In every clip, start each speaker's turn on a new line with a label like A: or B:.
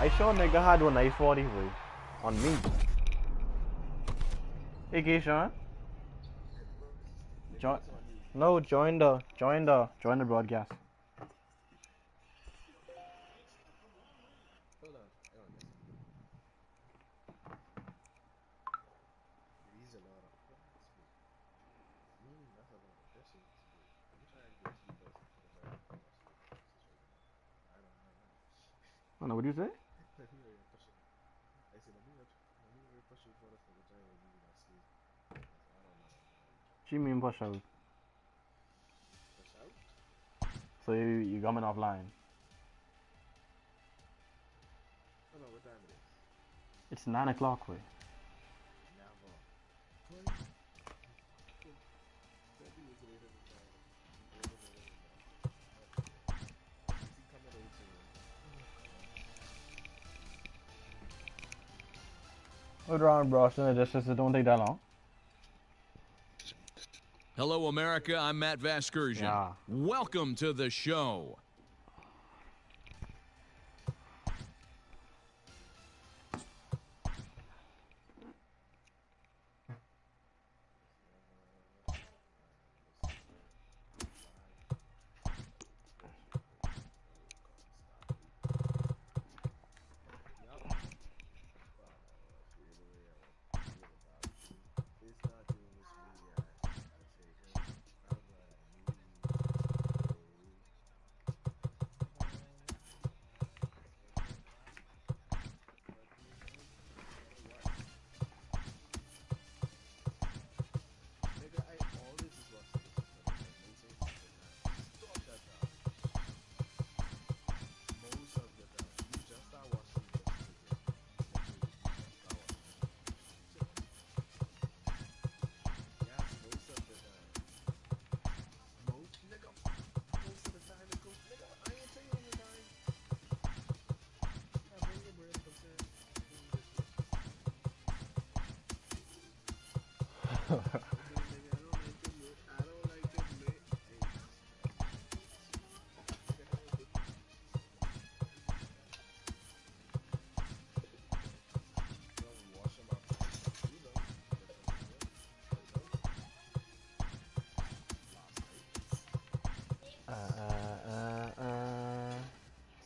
A: I saw a nigga had one knife 40 way on me. Hey, Keishan. Join. No, join the broadcast.
B: Hold on. Hang on. These a lot of speed. That's a lot of pushing speed. I'm trying to get you guys to put a better I don't know.
A: Oh, no, what do you say?
B: Let me really push it. I said, let me really push it for the full time with you that speed. I don't know.
A: She mean push out.
B: Push out?
A: So you coming offline.
B: I don't know what time it is.
A: It's 9 o'clock way.
B: Never. When? That thing is later than that. Later than that. Is he coming out soon?
A: Hold on, bro. So it don't take that long.
C: Hello, America. I'm Matt Vasgersian.
A: Yeah.
C: Welcome to the show.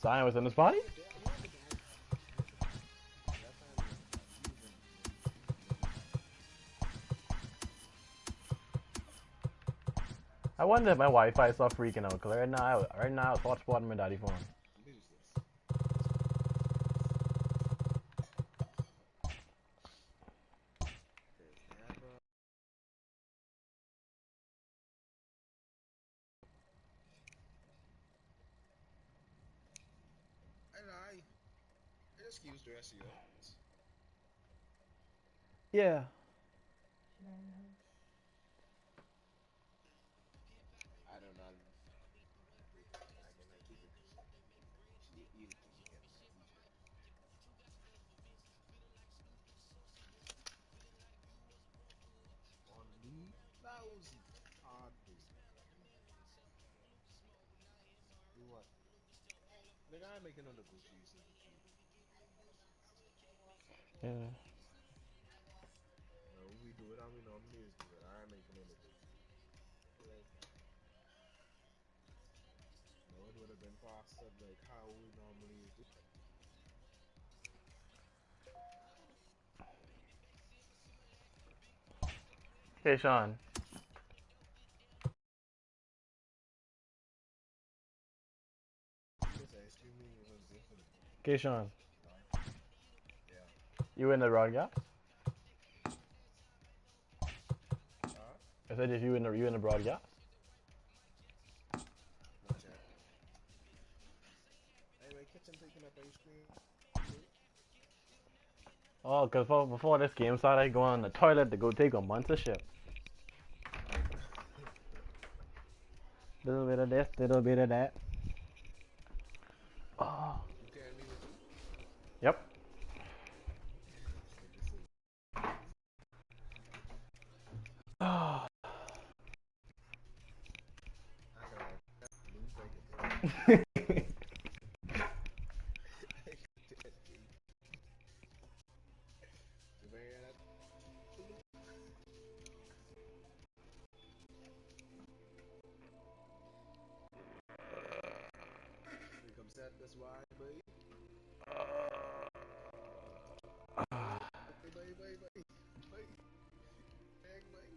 A: Zion was in this body? I wonder if my Wi-Fi is start freaking out. Cause right now, it's hotspot on my daddy phone.
B: Excuse the rest of you.
A: Yeah.
B: I don't know. I can keep it. You can get my t-shirt. On me, lousy. Hard do. Do what? Nigga, I'm making on the Gucci.
A: Yeah.
B: No, we do it how we normally do it. I'm making on the Gucci. Like, no, it would have been faster, like how we normally do.
A: Hey, Sean.
B: This ice cream was different.
A: Okay, Sean.
B: Yeah.
A: You in the broadcast?
B: Huh?
A: I said if you in the broadcast.
B: Not yet. Anyway, kitchen picking up ice cream.
A: Oh, cause before this game started, I go on the toilet to go take a month of shit. Little bit of this, little bit of that. Oh.
B: You carrying me with you?
A: Yep. Oh.
B: I gotta lose like it. That's why, boy. Bye. Bang, boy.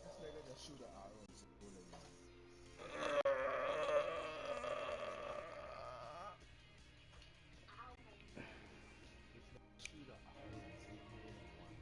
B: This nigga just shoot an arrow and pull it in. This nigga shoot an arrow and say hole in one.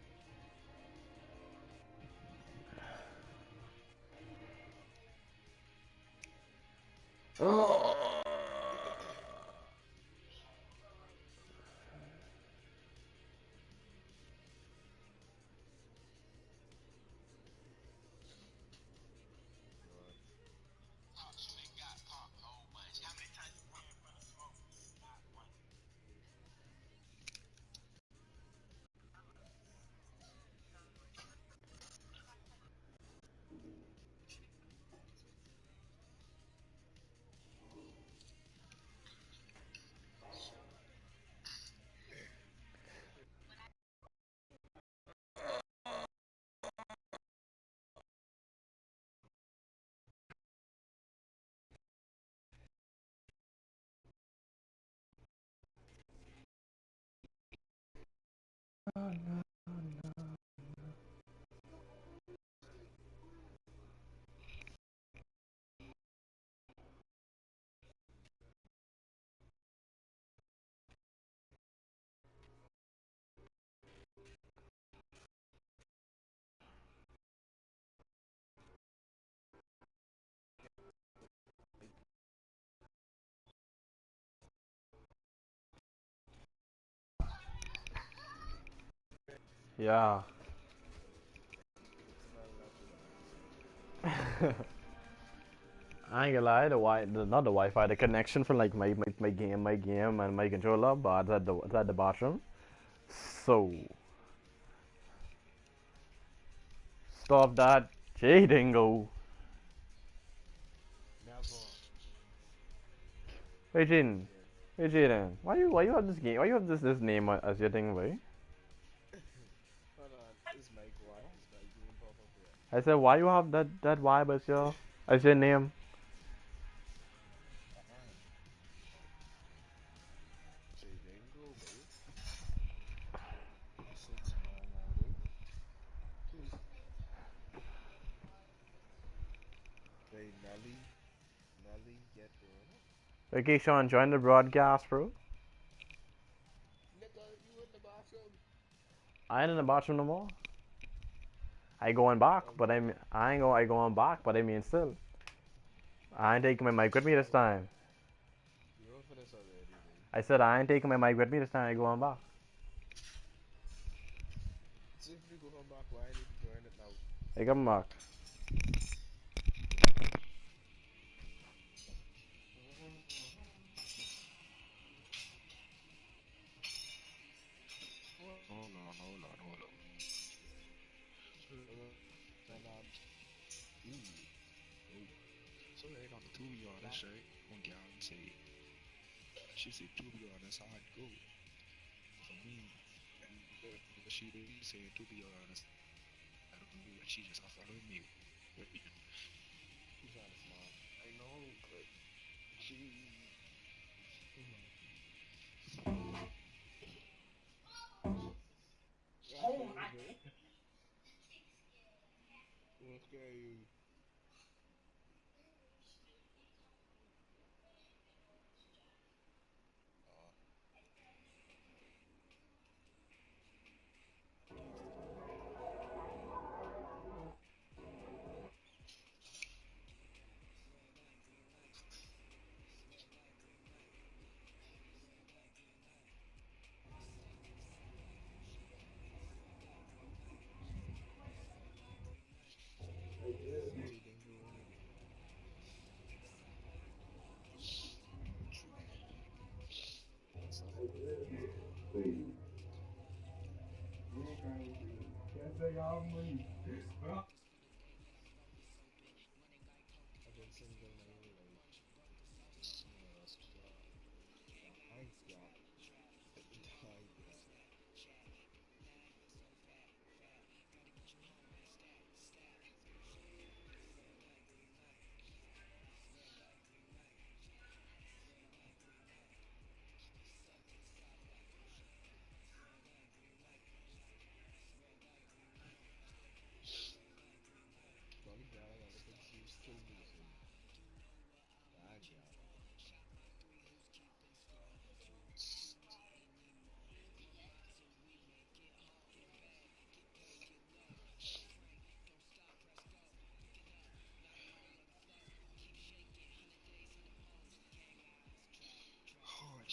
B: God.
A: Yeah.
B: Smell natural nice.
A: I ain't gonna lie, not the Wi-Fi, the connection for like my game and my controller, but it's at the bathroom. So stop that, J Dingo.
B: Never.
A: Hey Jaden,
B: Yeah.
A: hey Jaden, why you have this game? Why you have this name as your thing, way?
B: Hold on. Is Mike what? Is my name pop up here?
A: I said why you have that vibe as your name?
B: Uh-uh. Say Dingo, boy. Sing small now, boy. Say Nelly, get on.
A: Okay, Sean, join the broadcast, bro.
B: Nigga, you in the bathroom?
A: I ain't in the bathroom no more. I going back,
B: Oh,
A: but
B: you go.
A: I going back, but I mean still. I ain't taking my mic with me this
B: Oh,
A: time.
B: you wrote for this already, boy.
A: I said I ain't taking my mic with me this time. I going back.
B: See if you go home back, why I need to join it now?
A: I come back.
B: Hold on. And ooh, wait,
D: So right on, to be
B: that,
D: honest, right? One girl say she said to be honest, I'd go for me. And she be saying to be honest, I don't know, and she just a following me.
B: she's trying to smile.
D: I know, but she.
B: What's good, boy? What's good? Oh, CJ Dingo in it. True. What's up? I've been single my whole life.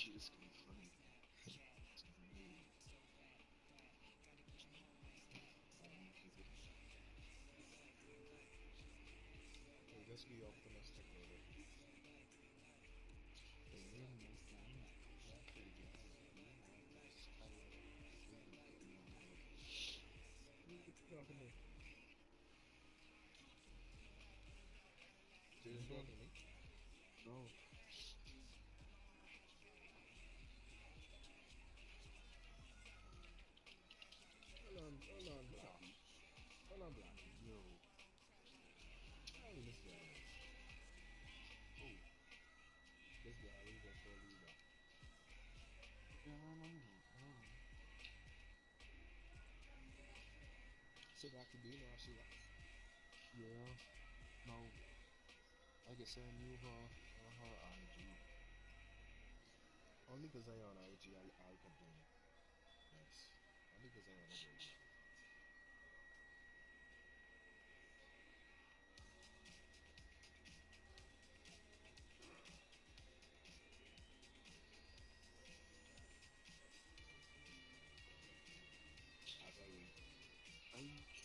D: She is gonna be funny. It's gonna be me. Keep it.
B: Hey, just be optimistic with it. Who talking to? Jaden talking to me?
D: No.
B: Hold on, Black.
D: Blackie.
B: Hold on, Black.
D: Yo.
B: How old this girl is?
D: Oh.
B: This girl who just told you that.
D: Yeah, I know.
B: So, Blackie, do you know how she looks?
D: Yeah. No. Like I said, I knew her on her IG.
B: Only because I on IG, I'll complain. Yes. Only because I on a girl. As I wait.
D: I just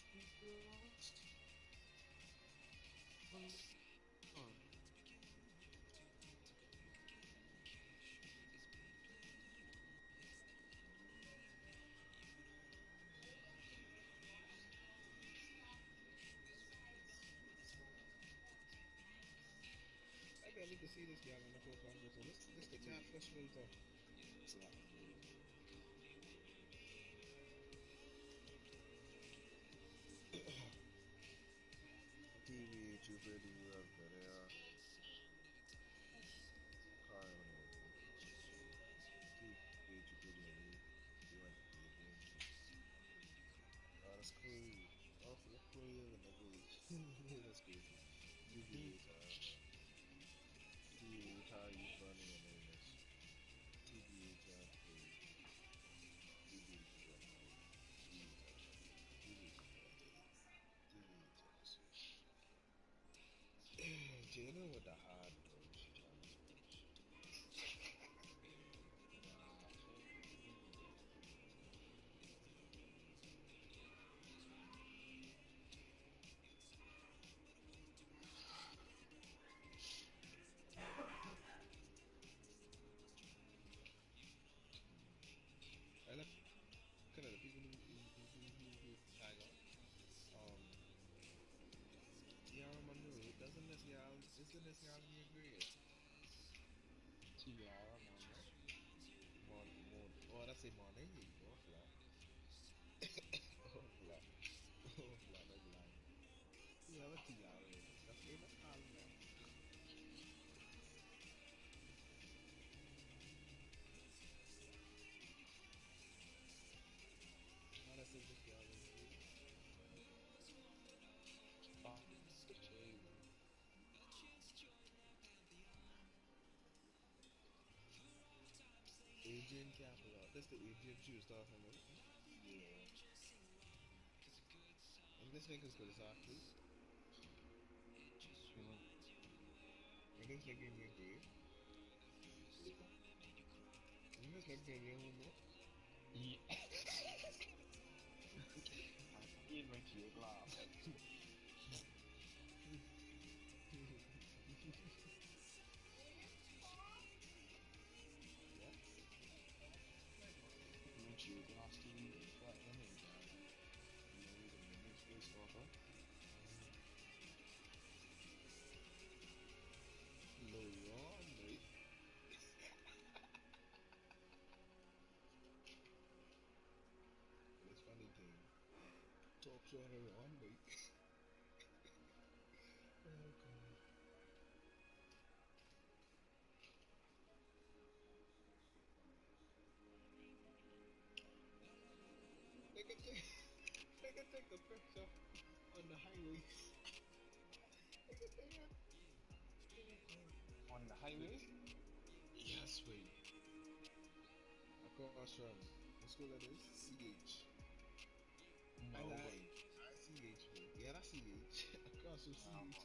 D: on.
B: I barely could see this girl on the profile photo. This the catfish filter.
D: Exactly.
B: TV, you pretty well, there. Crying emoji. TV, you pretty and you went to daydream. Oh, that's Chloe. Oh, look Chloe in the page. That's crazy. TBH, TBH, how are you funny and nameless? TBH, Chloe. TBH is what now? TBH, TBH is what day? TBH, Jada with the hard though, she trying to switch.
D: Nah,
B: I look at the people who tag on. Tiara Manu, isn't this y'all in your grade?
D: Tiara, man.
B: Oh, that's a Monet. Oh, flat. Oh, flat. Oh, flat, that's lying. You have a Tiara in it. Let's call him that. Oh, that's a this girl in grade.
D: Fuck. Shade.
B: Adrian Capital. That's the Adrian she was talking about.
D: Yeah.
B: And this nigga's good as athlete.
D: Mm.
B: And this nigga in your grade. And this nigga in your homework.
D: Yeah. In my geograph.
B: Yeah.
D: My geograph TV. What the name, man? You know, the name is over.
B: Laurent, mate. But it's funny thing. Talk short around, mate. Oh, God. Nigga take, nigga take a picture on the highway. Nigga take a. Oh, God.
D: On the
B: Nigga,
D: highway?
B: yes, wait. Across from, what school that is? CH. I
D: No
B: lied.
D: way.
B: CH, wait. Yeah, that's CH. Across from
D: Nah,
B: CH.
D: man.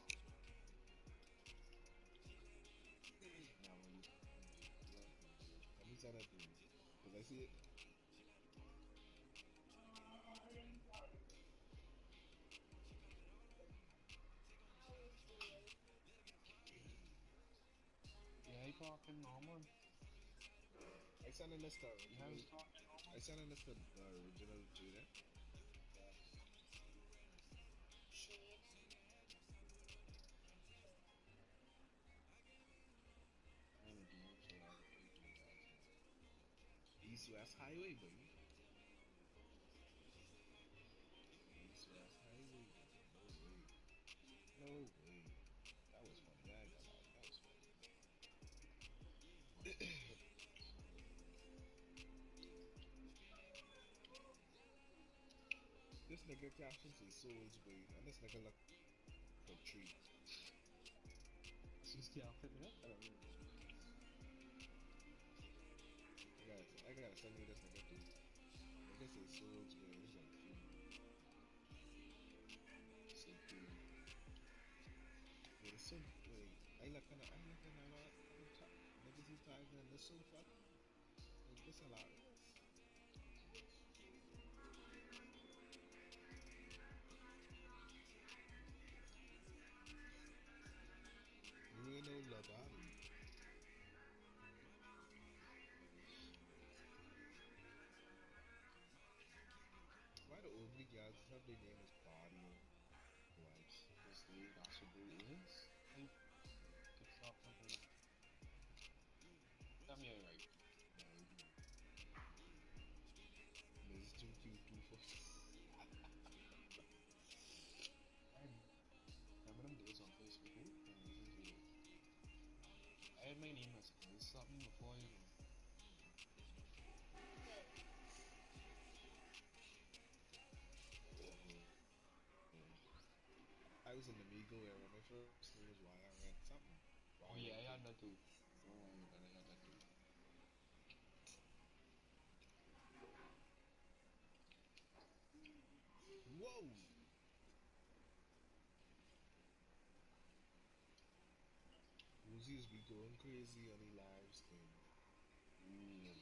D: Nah, man. You, yeah.
B: gonna do? Cause I see it.
D: Yeah, he talking normal.
B: I sent in this the
D: Yeah,
B: original.
D: he's talking normal.
B: I sent in this the original Jaden.
D: I ain't doing so I could play blue last night.
B: East West Highway, boy. East West Highway, boy. No way. No way. That was funny. I ain't gonna lie. That was funny.
D: What a shit.
B: This nigga captions his souls, boy, and this nigga look for tree.
D: She's capping, yeah?
B: I don't know. I gotta send you this nigga too. Nigga say souls, boy. He's like tree.
D: Said dude.
B: Wait, so wait. I looking at what niggas who tagged in this so funny. Like this hilarious. You ain't no Labali. Why the ugly guys have their name as body wives?
D: Because that's what they is. Hey, could stop something. Tell me right.
B: No, I do. Ms. 2Q24.
D: I remember them days on Facebook, who? I had my name as something before, you know.
B: I was in the Migo era. My first name was why I went something.
D: Oh
B: Why I
D: yeah,
B: went
D: I
B: to.
D: had that too. Don't worry about it, I had that too.
B: Whoa! Uzi's be going crazy on the live stream.
D: Real.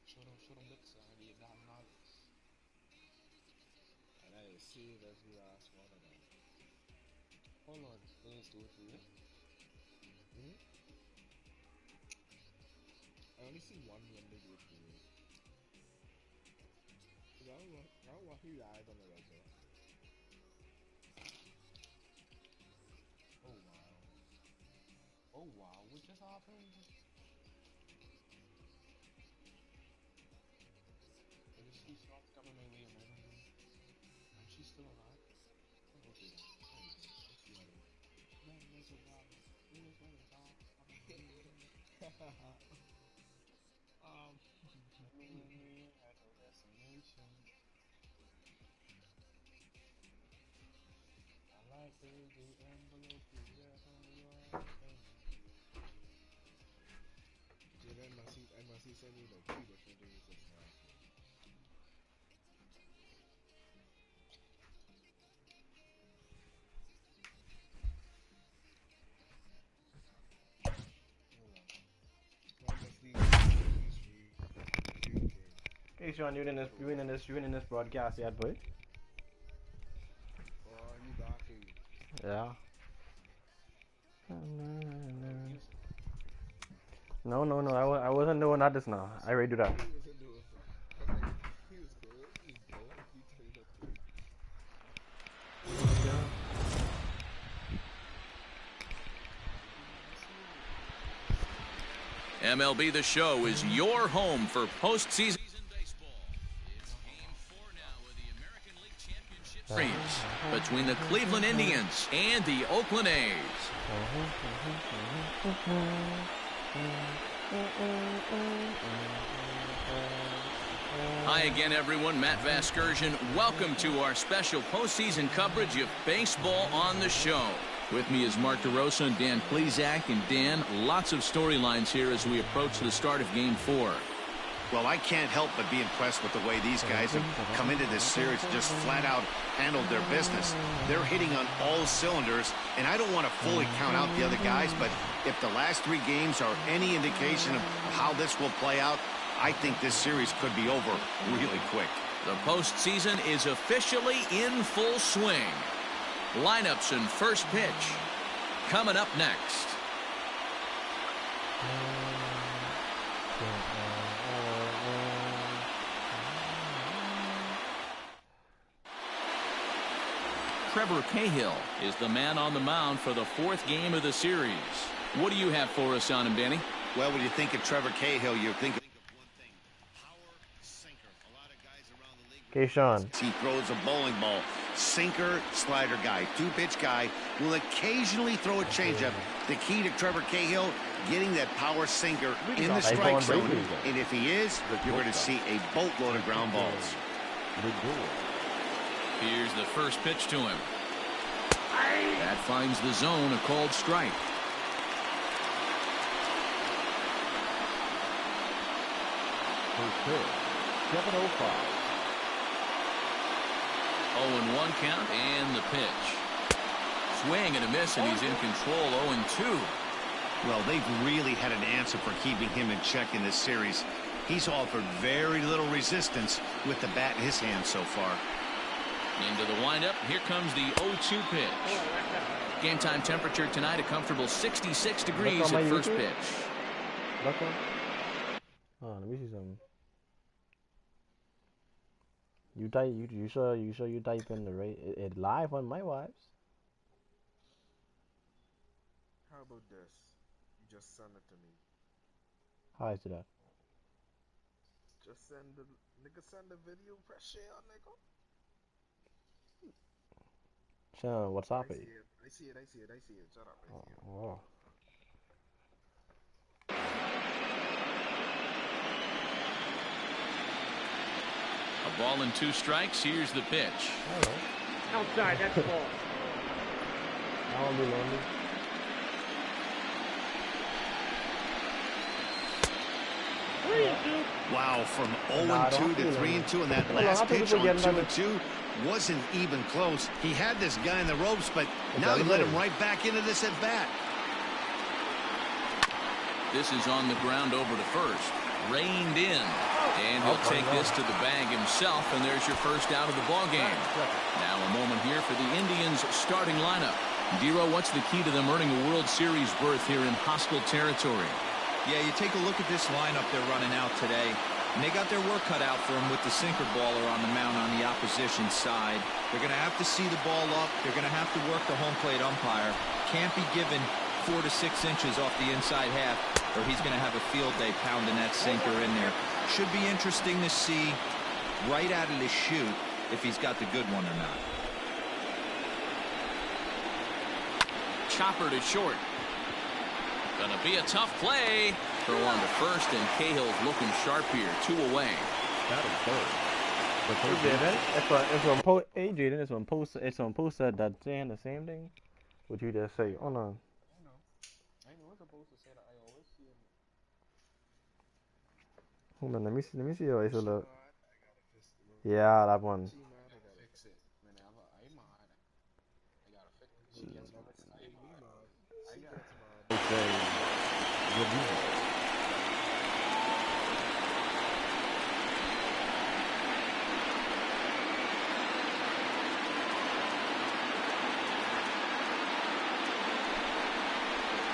D: Show them bits, the damn nuggets.
B: And I save every last one of them.
D: Hold on, let's do it for you.
B: Hmm? I only see one when they do it for you. Cause I don't watch you live on the regular.
D: Oh wow. Oh wow, what just happened? I just see shots coming my way, man. And she's still alive. Oh, okay then. There you go.
B: Let's see how they.
D: That was a wow. It was what it's all. We had no destination. I like the envelope you wrap on your finger.
B: Dude, I must see send you like 3 different things just now.
D: Hold on.
B: Why must these free game?
A: Hey Sean, you in this broadcast yet, boy?
B: Or you back here?
A: Yeah.
D: What about music?
A: No. I wasn't doing that just now. I already do that.
B: He wasn't doing it. I was like, he was cool. He was blown. He turned up to me.
C: MLB The Show is your home for postseason baseball. It's Game 4 now of the American League Championship Series between the Cleveland Indians and the Oakland A's. Hi again, everyone. Matt Vasgersian. Welcome to our special postseason coverage of Baseball on the Show. With me is Mark DeRosa and Dan Plesac. And Dan, lots of storylines here as we approach the start of Game 4.
E: Well, I can't help but be impressed with the way these guys have come into this series and just flat out handled their business. They're hitting on all cylinders, and I don't want to fully count out the other guys, but if the last 3 games are any indication of how this will play out, I think this series could be over really quick.
C: The postseason is officially in full swing. Lineups and first pitch coming up next. Trevor Cahill is the man on the mound for the 4th game of the series. What do you have for us on him, Danny?
E: Well, when you think of Trevor Cahill, you think of one thing. Power sinker. A lot of guys around the league.
A: Okay, Sean.
E: He throws a bowling ball. Sinker, slider guy, 2-pitch guy, will occasionally throw a changeup. The key to Trevor Cahill, getting that power sinker in the strike zone. And if he is, you're going to see a boatload of ground balls.
C: Here's the first pitch to him. That finds the zone, a called strike.
A: First pitch, 7:05.
C: 0-1 count and the pitch. Swing and a miss, and he's in control. 0-2.
E: Well, they've really had an answer for keeping him in check in this series. He's offered very little resistance with the bat in his hand so far.
C: Into the windup. Here comes the 0-2 pitch. Game time temperature tonight, a comfortable 66 degrees at first pitch.
A: Oh, let me see something. You type you sure you type in the rate it live on my wives.
B: How about this? You just send it to me.
A: How is that?
B: Just send the video. Press share, nigga.
A: Sean, what's up?
B: I see it. Shut up. I see it.
A: Oh.
C: A ball and 2 strikes. Here's the pitch.
F: Outside, that's the ball.
A: I'll be lonely.
E: Wow, from 0-2 to 3-2, and that last pitch on 2-2 wasn't even close. He had this guy in the ropes, but now he let him right back into this at bat.
C: This is on the ground over to first. Reined in. And he'll take this to the bag himself, and there's your first out of the ball game. Now a moment here for the Indians' starting lineup. Dero, what's the key to them earning a World Series berth here in hostile territory?
G: Yeah, you take a look at this lineup they're running out today, and they got their work cut out for them with the sinker baller on the mound on the opposition side. They're going to have to see the ball up. They're going to have to work the home plate umpire. Can't be given 4 to 6 inches off the inside half, or he's going to have a field day pounding that sinker in there. Should be interesting to see right out of the chute if he's got the good one or not.
C: Chopper to short. Gonna be a tough play. Throw on to first, and Cahill's looking sharp here. 2 away.
A: That is good. Hey Jaden, it's on post that saying the same thing. What you just say? Oh no.
B: I know it's supposed to say that. I always see it.
A: Hold on, let me see how it's look. Yeah, that one.
B: I gotta fix it. Whenever I'm on, I gotta fix it. She gets mad. I got mad.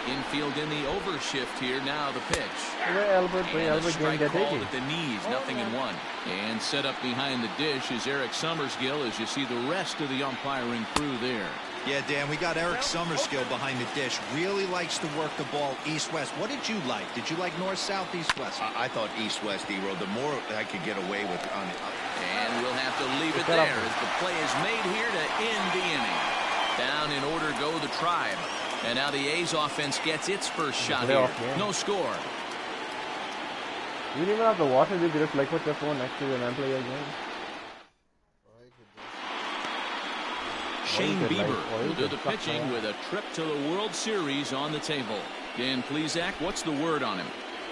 C: Infield in the overshift here. Now the pitch.
A: Albert
C: Strike called at the knees. 0-1. And set up behind the dish is Eric Summersgill as you see the rest of the umpiring crew there.
G: Yeah, Dan, we got Eric Summerskill behind the dish. Really likes to work the ball east-west. What did you like? Did you like north-south, east-west?
E: I thought east-west, D-Row. The more I could get away with on it.
C: And we'll have to leave it there as the play is made here to end the inning. Down in order go the Tribe. And now the A's offense gets its first shot here. No score.
A: You didn't even have to watch it. You could just like put your phone next to you and then play your game.
C: Shane Bieber will do the pitching with a trip to the World Series on the table. Dan Plesac, what's the word on him?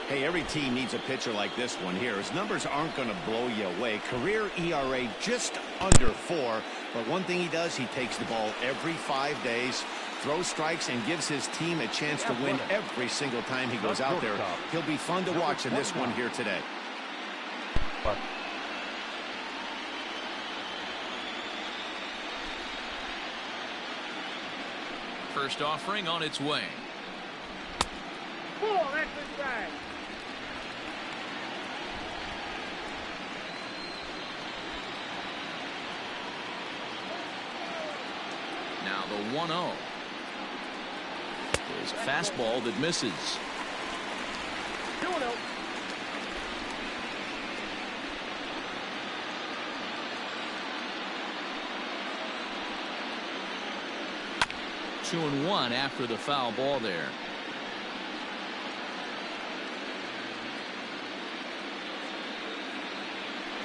E: Hey, every team needs a pitcher like this one here. His numbers aren't going to blow you away. Career ERA just under 4. But one thing he does, he takes the ball every 5 days, throws strikes, and gives his team a chance to win every single time he goes out there. He'll be fun to watch in this one here today.
C: First offering on its way.
F: Ball, that's inside.
C: Now the 1-0 is a fastball that misses.
F: 2-0.
C: Two and one after the foul ball there.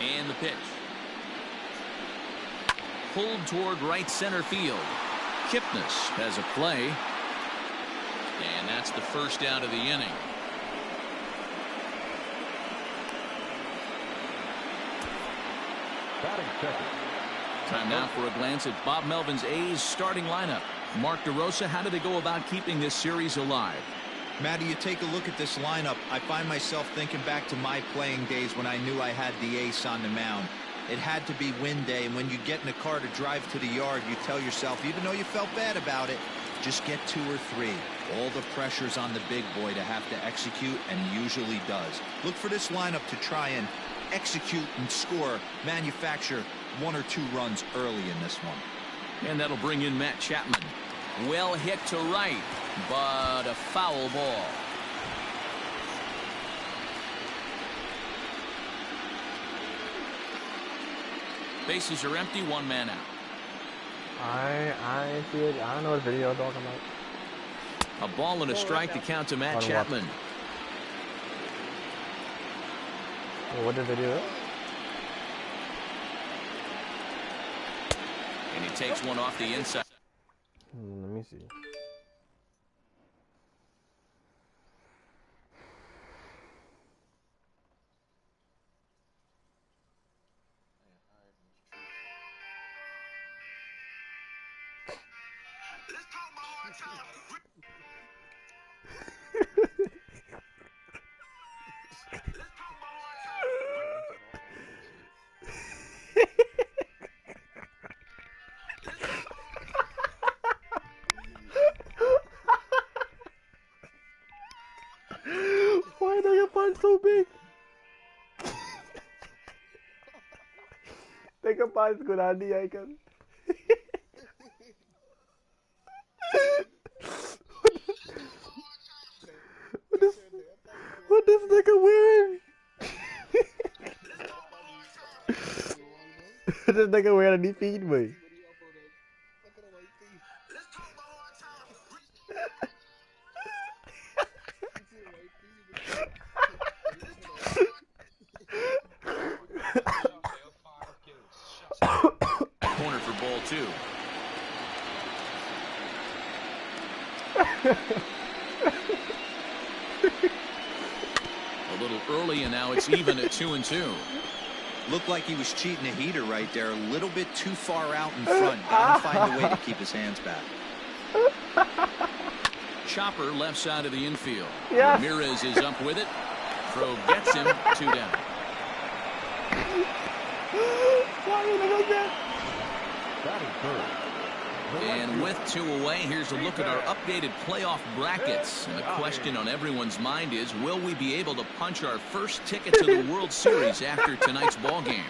C: And the pitch. Pulled toward right center field. Kipnis has a play. And that's the first out of the inning. Time now for a glance at Bob Melvin's A's starting lineup. Mark DeRosa, how do they go about keeping this series alive?
G: Matty, you take a look at this lineup. I find myself thinking back to my playing days when I knew I had the ace on the mound. It had to be win day, and when you get in a car to drive to the yard, you tell yourself, even though you felt bad about it, just get 2 or 3. All the pressure's on the big boy to have to execute, and he usually does. Look for this lineup to try and execute and score, manufacture 1 or 2 runs early in this one.
C: And that'll bring in Matt Chapman. Well hit to right, but a foul ball. Bases are empty, 1 man out.
A: I see it. I don't know what video you're talking about.
C: A ball and a strike to count to Matt Chapman.
A: What the video is?
C: And he takes one off the inside.
A: Let me see. Why are your punch so big? Take a punch, good idea, icon. What this nigga wearing? This nigga wearing any feed me?
C: Corner for ball 2. A little early, and now it's even at 2-2.
G: Looked like he was cheating a heater right there. A little bit too far out in front. Gotta find a way to keep his hands back.
C: Chopper left side of the infield.
A: Yes.
C: Ramirez is up with it. Throw gets him 2 down. And with 2 away, here's a look at our updated playoff brackets. And the question on everyone's mind is, will we be able to punch our first ticket to the World Series after tonight's ball game?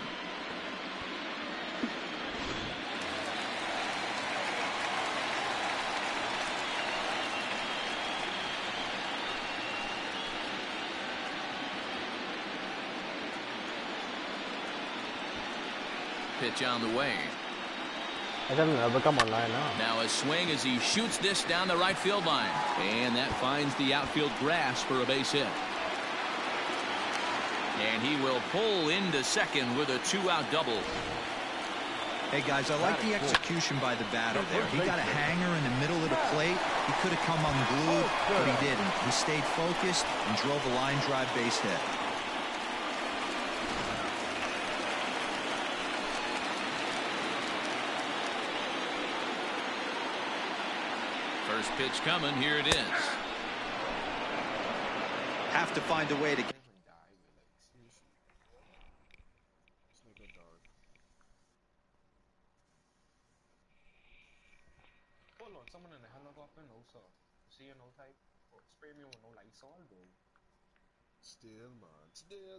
C: Pitch on the way.
A: I don't know, become online now.
C: Now a swing as he shoots this down the right field line. And that finds the outfield grass for a base hit. And he will pull into second with a 2-out double.
G: Hey, guys, I like the execution by the batter there. He got a hanger in the middle of the plate. He could have come unglued, but he didn't. He stayed focused and drove a line drive base hit.
C: First pitch coming. Here it is.
G: Have to find a way to...
B: Someone in the helicopter, no sir. See no type. Spray me with no lights on, bro.
D: Still, man. Still.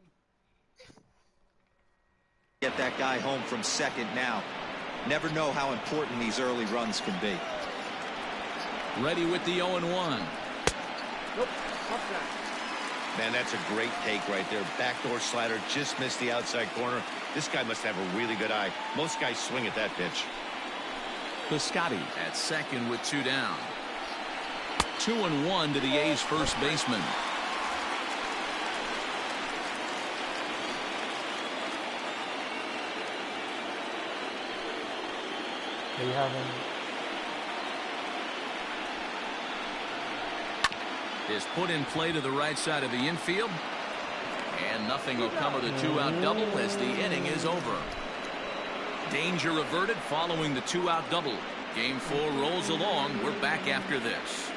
G: Get that guy home from second now. Never know how important these early runs can be.
C: Ready with the 0-1.
F: Nope. What's that?
E: Man, that's a great take right there. Backdoor slider just missed the outside corner. This guy must have a really good eye. Most guys swing at that pitch.
C: Piscotty at second with 2 down. 2-1 to the A's first baseman.
A: Are you having?
C: Is put in play to the right side of the infield. And nothing will come of the 2-out double as the inning is over. Danger averted following the 2-out double. Game 4 rolls along. We're back after this.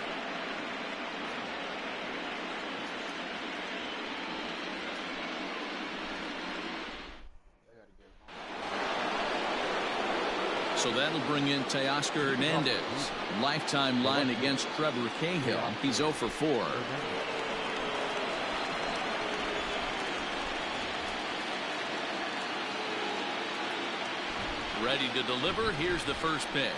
C: So that'll bring in Teoscar Hernandez. Lifetime line against Trevor Cahill. He's 0 for 4. Ready to deliver. Here's the first pitch.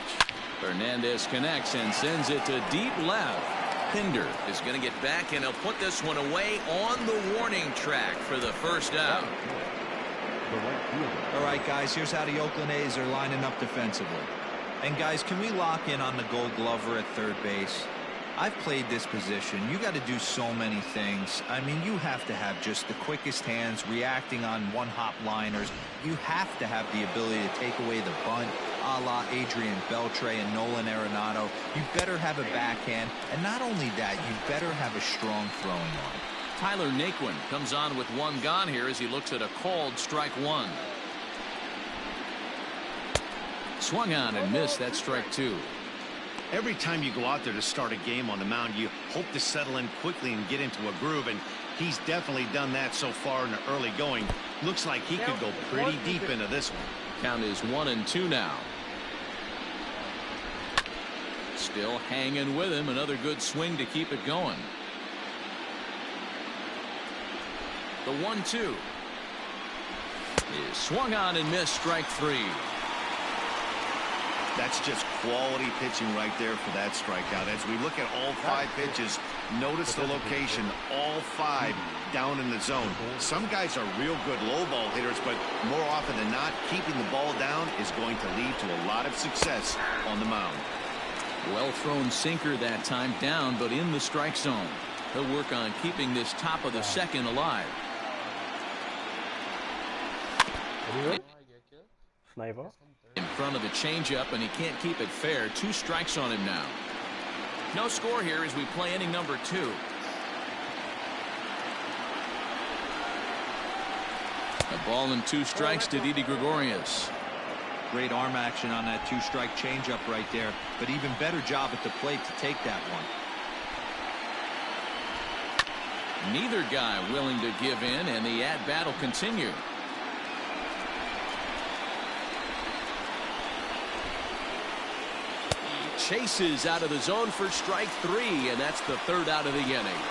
C: Hernandez connects and sends it to deep left. Pinder is going to get back, and he'll put this one away on the warning track for the first out.
G: All right, guys, here's how the Oakland A's are lining up defensively. And, guys, can we lock in on the Gold Glover at third base? I've played this position. You got to do so many things. I mean, you have to have just the quickest hands, reacting on one-hop liners. You have to have the ability to take away the bunt, a la Adrian Beltre and Nolan Arenado. You better have a backhand, and not only that, you better have a strong throwing arm.
C: Tyler Naquin comes on with 1 gone here as he looks at a called strike 1. Swung on and missed. That strike 2.
E: Every time you go out there to start a game on the mound, you hope to settle in quickly and get into a groove, and he's definitely done that so far in the early going. Looks like he could go pretty deep into this one.
C: Count is 1-2 now. Still hanging with him. Another good swing to keep it going. The 1-2 is swung on and missed. Strike 3.
E: That's just quality pitching right there for that strikeout. As we look at all 5 pitches, notice the location, all 5 down in the zone. Some guys are real good low ball hitters, but more often than not, keeping the ball down is going to lead to a lot of success on the mound.
C: Well thrown sinker that time, down but in the strike zone. He'll work on keeping this top of the second alive.
A: Sniper.
C: In front of the changeup, and he can't keep it fair. 2 strikes on him now. No score here as we play inning number 2. A ball and 2 strikes to Didi Gregorius.
G: Great arm action on that 2-strike changeup right there, but even better job at the plate to take that one.
C: Neither guy willing to give in, and the at-bat will continue. Chases out of the zone for strike 3, and that's the 3rd out of the inning.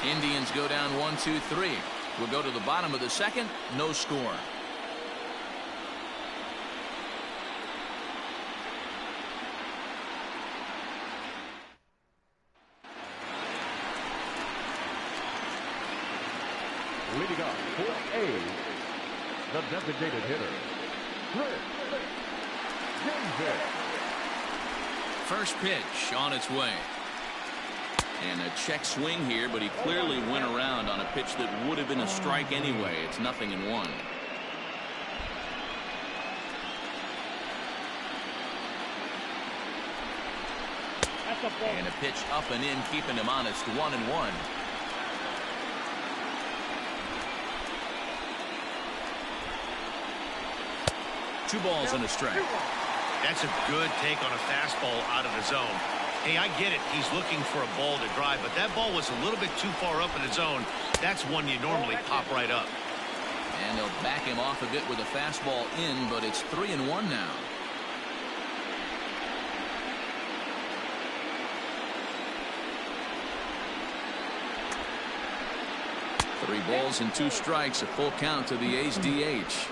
C: Indians go down 1-2-3. We'll go to the bottom of the 2nd. No score.
H: Leading up for A, the designated hitter, Chris Davis.
C: First pitch on its way. And a check swing here, but he clearly went around on a pitch that would have been a strike anyway. It's 0-1. And a pitch up and in, keeping him honest, 1-1. Two balls and a strike.
E: That's a good take on a fastball out of the zone. Hey, I get it. He's looking for a ball to drive, but that ball was a little bit too far up in the zone. That's one you normally pop right up.
C: And they'll back him off a bit with a fastball in, but it's 3-1 now. Three balls and two strikes, a full count to the A's DH.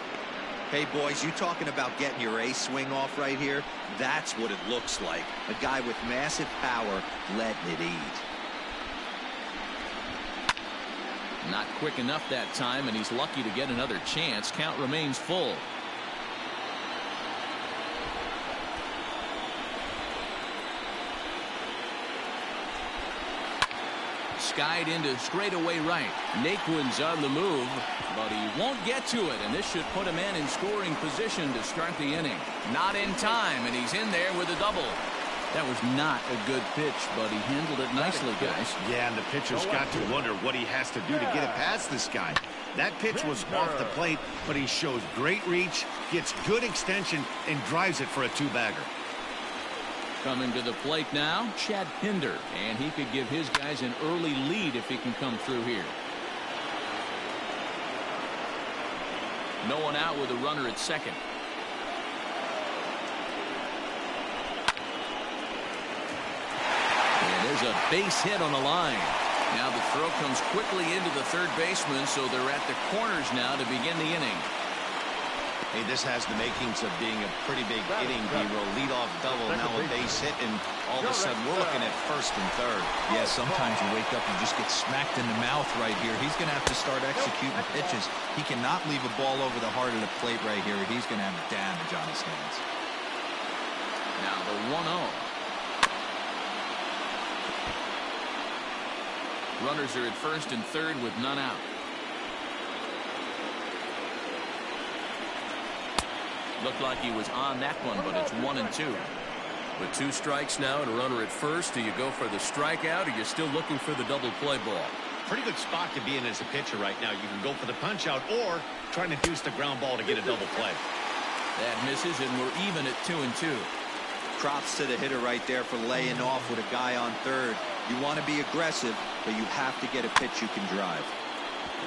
G: Hey, boys, you talking about getting your ace swing off right here? That's what it looks like. A guy with massive power letting it eat.
C: Not quick enough that time, and he's lucky to get another chance. Count remains full. Skied into straightaway right. Naquin's on the move, but he won't get to it, and this should put a man in scoring position to start the inning. Not in time, and he's in there with a double. That was not a good pitch, but he handled it nicely, guys.
E: Yeah, and the pitcher's got to wonder what he has to do to get it past this guy. That pitch was off the plate, but he shows great reach, gets good extension, and drives it for a two-bagger.
C: Coming to the plate now, Chad Pinder, and he could give his guys an early lead if he can come through here. No one out with a runner at second. And there's a base hit on the line. Now the throw comes quickly into the third baseman, so they're at the corners now to begin the inning.
E: Hey, this has the makings of being a pretty big inning, B-roll. Leadoff double, now a base hit, and all of a sudden we're looking at first and third.
G: Yeah, sometimes you wake up and just get smacked in the mouth right here. He's going to have to start executing pitches. He cannot leave a ball over the heart of the plate right here. He's going to have damage on his hands.
C: Now the 1-0. Runners are at first and third with none out. Looked like he was on that one, but it's 1-2. With two strikes now and a runner at first, do you go for the strikeout, or you're still looking for the double play ball?
E: Pretty good spot to be in as a pitcher right now. You can go for the punch out or try to deuce the ground ball to get a double play.
C: That misses, and we're even at 2-2.
G: Props to the hitter right there for laying off with a guy on third. You want to be aggressive, but you have to get a pitch you can drive.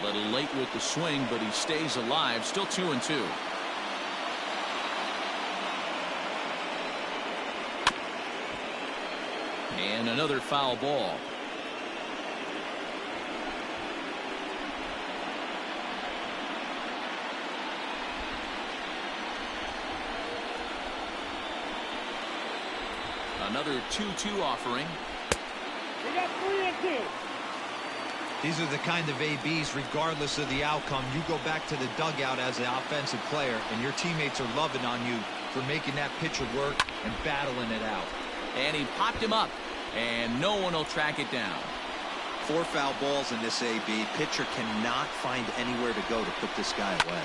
C: A little late with the swing, but he stays alive. Still 2-2. And another foul ball. Another 2-2 offering.
F: We got 3-2.
G: These are the kind of ABs, regardless of the outcome. You go back to the dugout as an offensive player, and your teammates are loving on you for making that pitcher work and battling it out.
C: And he popped him up, and no one will track it down.
G: 4 foul balls in this AB. Pitcher cannot find anywhere to go to put this guy away.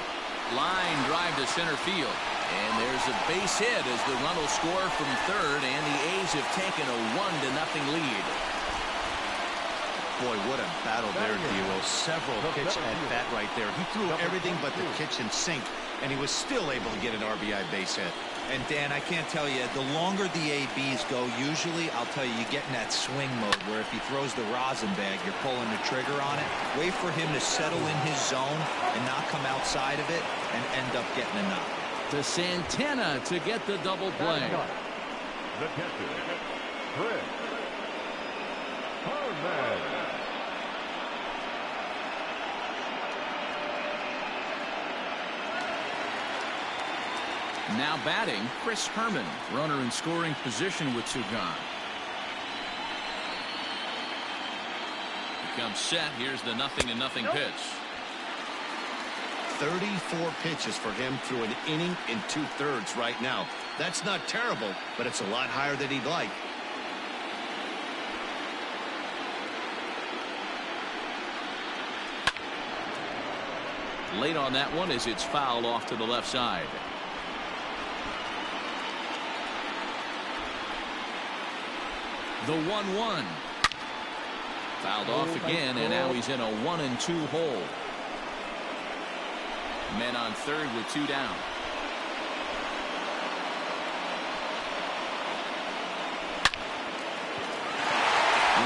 C: Line drive to center field. And there's a base hit as the run will score from third, and the A's have taken a 1-0 lead.
E: Boy, what a battle there, D-Roll. Several pitch at bat right there. He threw everything but the kitchen sink, and he was still able to get an RBI base hit.
G: And Dan, I can't tell you, the longer the ABs go, usually, I'll tell you, you get in that swing mode where if he throws the rosin bag, you're pulling the trigger on it. Wait for him to settle in his zone and not come outside of it and end up getting a knock.
C: To Santana to get the double play.
H: The catcher, Chris Harman.
C: Now batting, Chris Herman. Runner in scoring position with 2 gone. He comes set. Here's the 0-0 pitch.
E: 34 pitches for him through an inning in 2/3 right now. That's not terrible, but it's a lot higher than he'd like.
C: Late on that one as it's fouled off to the left side. The 1-1. Fouled off again, and now he's in a 1-2 hole. Men on third with 2 down.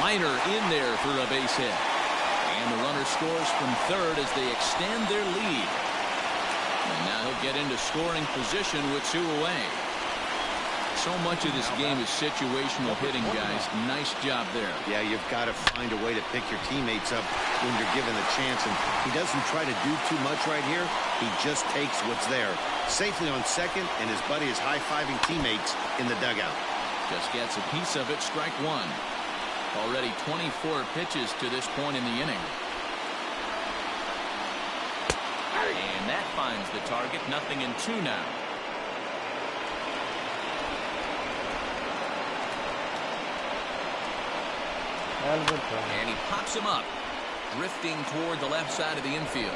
C: Liner in there for a base hit. And the runner scores from third as they extend their lead. And now he'll get into scoring position with 2 away. So much of this game is situational hitting, guys. Nice job there.
E: Yeah, you've got to find a way to pick your teammates up when you're given the chance. And he doesn't try to do too much right here. He just takes what's there. Safely on second, and his buddy is high-fiving teammates in the dugout.
C: Just gets a piece of it, strike 1. Already 24 pitches to this point in the inning. And that finds the target. 0-2 now. And he pops him up, drifting toward the left side of the infield.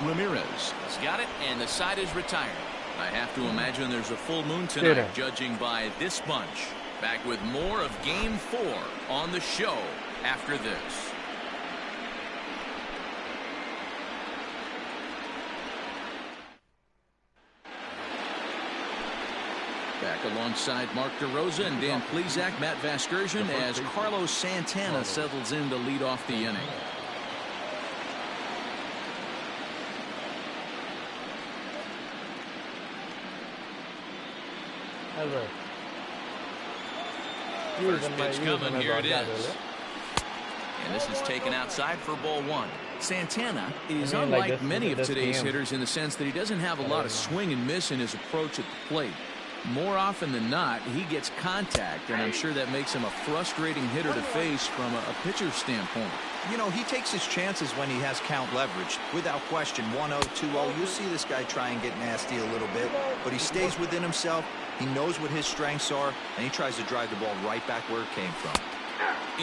C: Ramirez has got it, and the side is retired. I have to imagine there's a full moon tonight, judging by this bunch. Back with more of Game 4 on the show after this. Back alongside Mark DeRosa and Dan Plesac, Matt Vasgersian, as Carlos Santana settles in to lead off the inning. First pitch coming, here it is. And this is taken outside for ball 1. Santana is unlike many of today's hitters in the sense that he doesn't have a lot of swing and miss in his approach at the plate. More often than not, he gets contact, and I'm sure that makes him a frustrating hitter to face from a pitcher's standpoint.
G: You know, he takes his chances when he has count leverage. Without question, 1-0, 2-0. You see this guy try and get nasty a little bit, but he stays within himself. He knows what his strengths are, and he tries to drive the ball right back where it came from.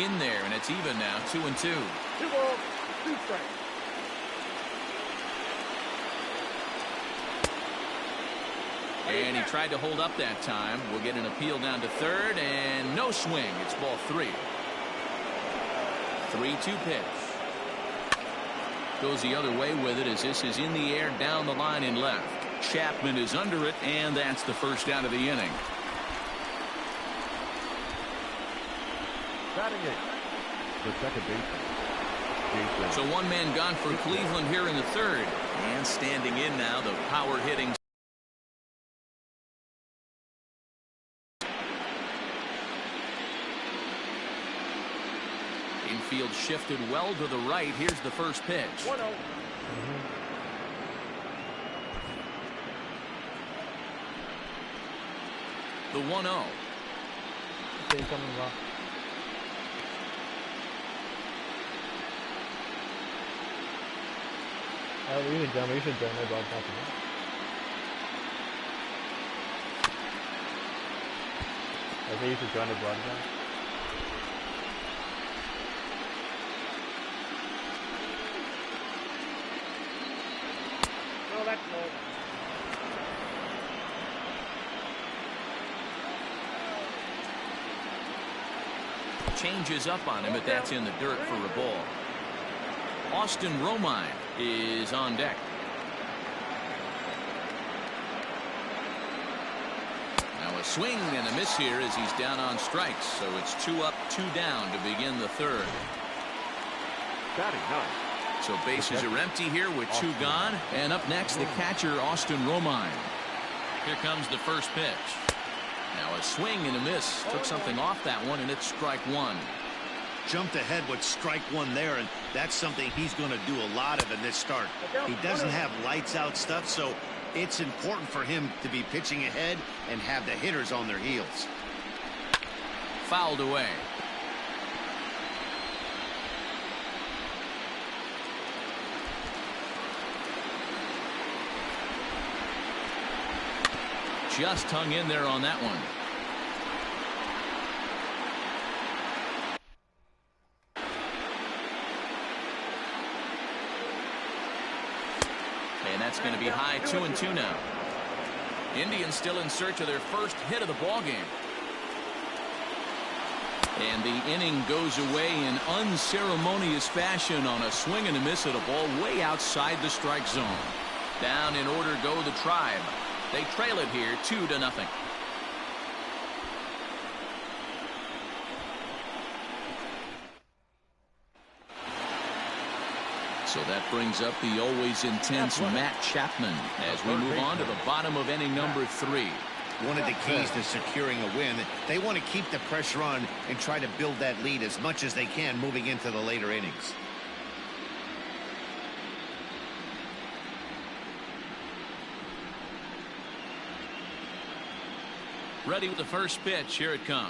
C: In there, and it's even now, 2-2.
F: 2 balls, 2 strikes.
C: And he tried to hold up that time. We'll get an appeal down to third, and no swing. It's ball 3. 3-2 pitch. Goes the other way with it as this is in the air down the line in left. Chapman is under it, and that's the first out of the inning.
H: Batting eighth, the second baseman.
C: So one man gone for Cleveland here in the third. And standing in now, the power hitting. Infield shifted well to the right. Here's the first pitch.
F: 1-0.
C: The 1-0.
A: You should join the broadcast. I think you should join the broadcast.
F: Oh, that's low.
C: Changes up on him, but that's in the dirt for a ball. Austin Romine is on deck. Now a swing and a miss here as he's down on strikes. So it's 2 up, 2 down to begin the third.
H: Batting ninth.
C: So bases are empty here with 2 gone. And up next, the catcher, Austin Romine. Here comes the first pitch. Now a swing and a miss. Took something off that one, and it's strike 1.
E: Jumped ahead with strike 1 there, and that's something he's going to do a lot of in this start. He doesn't have lights out stuff, so it's important for him to be pitching ahead and have the hitters on their heels.
C: Fouled away. Just hung in there on that one. And that's going to be high. 2-2 now. Indians still in search of their first hit of the ball game. And the inning goes away in unceremonious fashion on a swing and a miss at a ball way outside the strike zone. Down in order go the Tribe. They trail it here 2-0. So that brings up the always intense Matt Chapman as we move on to the bottom of inning number 3.
E: One of the keys to securing a win, they want to keep the pressure on and try to build that lead as much as they can moving into the later innings.
C: Ready with the first pitch. Here it comes.